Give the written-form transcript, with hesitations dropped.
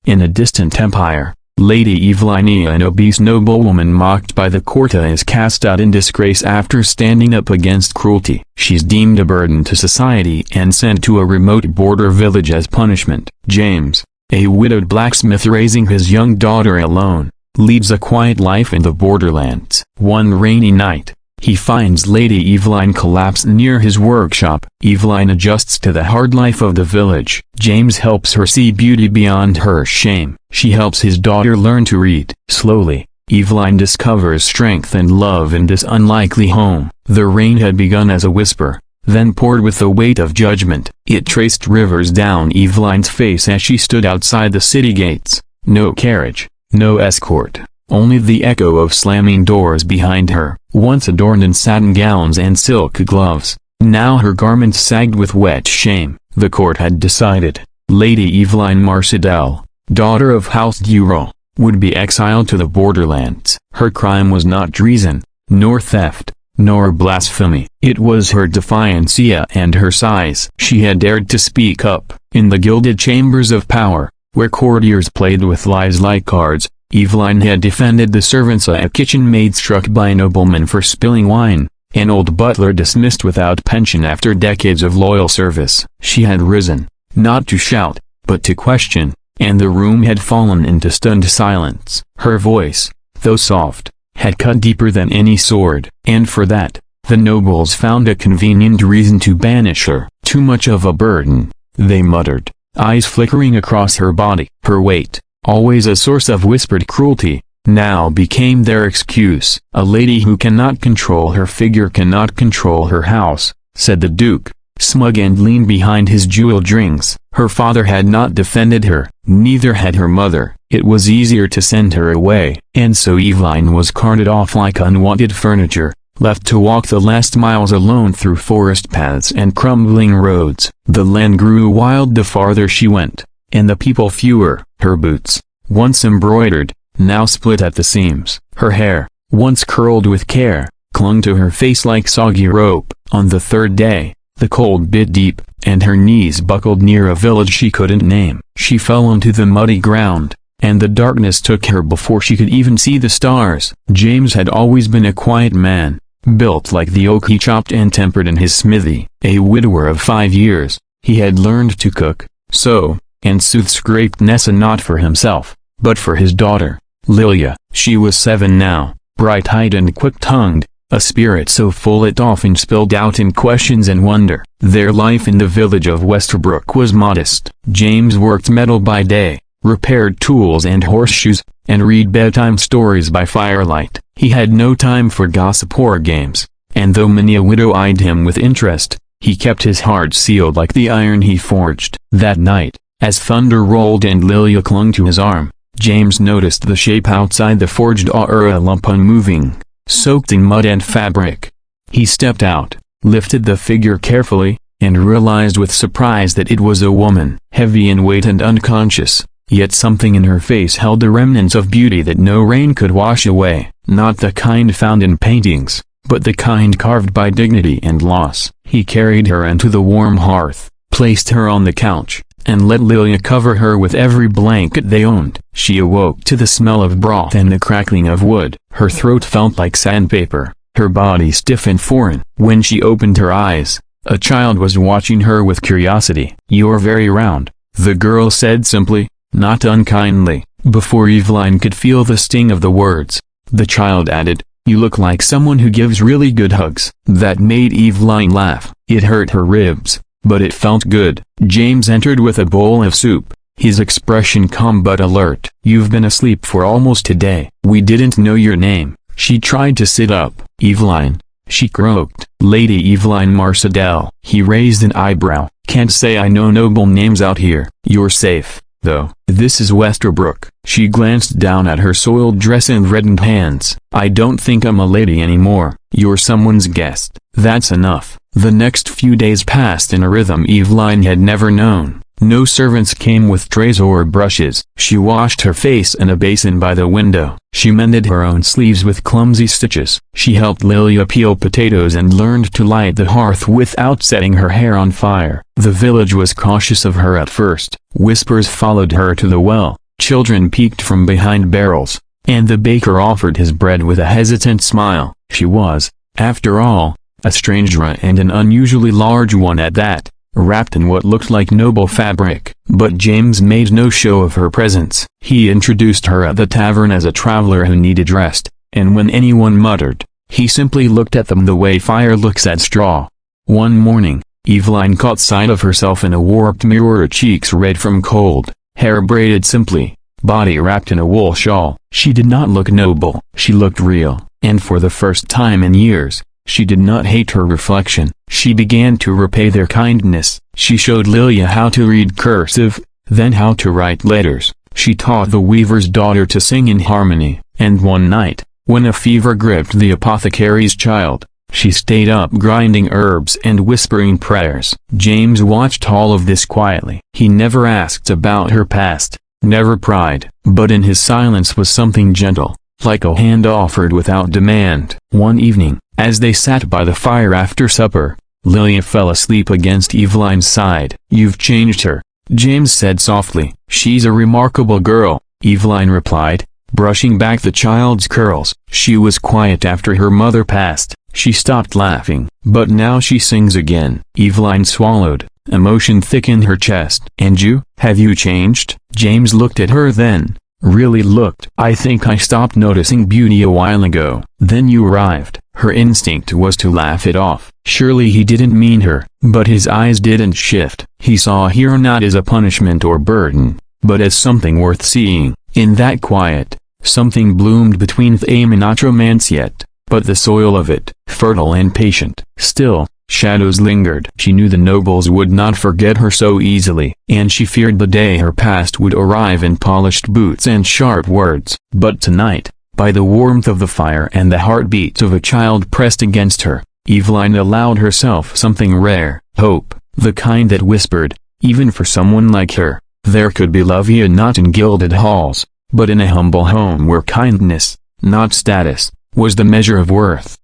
In a distant empire, Lady Evelyne, an obese noblewoman mocked by the court, is cast out in disgrace after standing up against cruelty. She's deemed a burden to society and sent to a remote border village as punishment. James, a widowed blacksmith raising his young daughter alone, leads a quiet life in the borderlands. One rainy night, he finds Lady Evelyne collapsed near his workshop. Evelyne adjusts to the hard life of the village. James helps her see beauty beyond her shame. She helps his daughter learn to read. Slowly, Evelyne discovers strength and love in this unlikely home. The rain had begun as a whisper, then poured with the weight of judgment. It traced rivers down Evelyne's face as she stood outside the city gates. No carriage, no escort, only the echo of slamming doors behind her. Once adorned in satin gowns and silk gloves, now her garments sagged with wet shame. The court had decided. Lady Evelyne Marcedel, daughter of House Durand, would be exiled to the borderlands. Her crime was not treason, nor theft, nor blasphemy. It was her defiance and her size. She had dared to speak up. In the gilded chambers of power, where courtiers played with lies like cards, Evelyne had defended the servants, a kitchen maid struck by a nobleman for spilling wine, an old butler dismissed without pension after decades of loyal service. She had risen, not to shout, but to question, and the room had fallen into stunned silence. Her voice, though soft, had cut deeper than any sword, and for that, the nobles found a convenient reason to banish her. Too much of a burden, they muttered, eyes flickering across her body. Her weight, always a source of whispered cruelty, now became their excuse. A lady who cannot control her figure cannot control her house, said the Duke, smug and leaned behind his jeweled rings. Her father had not defended her, neither had her mother. It was easier to send her away, and so Evelyne was carted off like unwanted furniture, left to walk the last miles alone through forest paths and crumbling roads. The land grew wild the farther she went, and the people fewer. Her boots, once embroidered, now split at the seams. Her hair, once curled with care, clung to her face like soggy rope. On the third day, the cold bit deep, and her knees buckled near a village she couldn't name. She fell onto the muddy ground, and the darkness took her before she could even see the stars. James had always been a quiet man, built like the oak he chopped and tempered in his smithy. A widower of 5 years, he had learned to cook, sew, and soothe scraped Nessa, not for himself, but for his daughter, Lilia. She was 7 now, bright-eyed and quick-tongued, a spirit so full it often spilled out in questions and wonder. Their life in the village of Westerbrook was modest. James worked metal by day, repaired tools and horseshoes, and read bedtime stories by firelight. He had no time for gossip or games, and though many a widow eyed him with interest, he kept his heart sealed like the iron he forged. That night, as thunder rolled and Lilia clung to his arm, James noticed the shape outside the forged door, a lump unmoving, soaked in mud and fabric. He stepped out, lifted the figure carefully, and realized with surprise that it was a woman, heavy in weight and unconscious, yet something in her face held the remnants of beauty that no rain could wash away. Not the kind found in paintings, but the kind carved by dignity and loss. He carried her into the warm hearth, placed her on the couch, and let Lilia cover her with every blanket they owned. She awoke to the smell of broth and the crackling of wood. Her throat felt like sandpaper, her body stiff and foreign. When she opened her eyes, a child was watching her with curiosity. "You're very round," the girl said simply, not unkindly. Before Evelyne could feel the sting of the words, the child added, "You look like someone who gives really good hugs." That made Evelyne laugh. It hurt her ribs, but it felt good. James entered with a bowl of soup, his expression calm but alert. "You've been asleep for almost a day. We didn't know your name." She tried to sit up. "Evelyne," she croaked. "Lady Evelyne Marcedel." He raised an eyebrow. "Can't say I know noble names out here." "You're safe, though. This is Westerbrook." She glanced down at her soiled dress and reddened hands. "I don't think I'm a lady anymore. You're someone's guest. That's enough." The next few days passed in a rhythm Evelyne had never known. No servants came with trays or brushes. She washed her face in a basin by the window. She mended her own sleeves with clumsy stitches. She helped Lilia peel potatoes and learned to light the hearth without setting her hair on fire. The village was cautious of her at first. Whispers followed her to the well, Children peeked from behind barrels, and the baker offered his bread with a hesitant smile. She was, after all, a stranger and an unusually large one at that, wrapped in what looked like noble fabric. But James made no show of her presence. He introduced her at the tavern as a traveler who needed rest, and when anyone muttered, he simply looked at them the way fire looks at straw. One morning, Evelyne caught sight of herself in a warped mirror, her cheeks red from cold, hair braided simply, body wrapped in a wool shawl. She did not look noble. She looked real, and for the first time in years, she did not hate her reflection. She began to repay their kindness. She showed Lilia how to read cursive, then how to write letters. She taught the weaver's daughter to sing in harmony, and one night, when a fever gripped the apothecary's child, she stayed up grinding herbs and whispering prayers. James watched all of this quietly. He never asked about her past, never pried, but in his silence was something gentle, like a hand offered without demand. One evening, as they sat by the fire after supper, Lilia fell asleep against Evelyne's side. "You've changed her," James said softly. "She's a remarkable girl," Evelyne replied, brushing back the child's curls. "She was quiet after her mother passed. She stopped laughing, but now she sings again." Evelyne swallowed. Emotion thick in her chest. "And you, have you changed?" James looked at her then, really looked. "I think I stopped noticing beauty a while ago. Then you arrived." Her instinct was to laugh it off. Surely he didn't mean her, but his eyes didn't shift. He saw her not as a punishment or burden, but as something worth seeing. In that quiet, something bloomed between them, not romance yet, but the soil of it, fertile and patient. Still, shadows lingered. She knew the nobles would not forget her so easily, and she feared the day her past would arrive in polished boots and sharp words. But tonight, by the warmth of the fire and the heartbeats of a child pressed against her, Evelyne allowed herself something rare, hope, the kind that whispered, even for someone like her, there could be love here, not in gilded halls, but in a humble home where kindness, not status, was the measure of worth.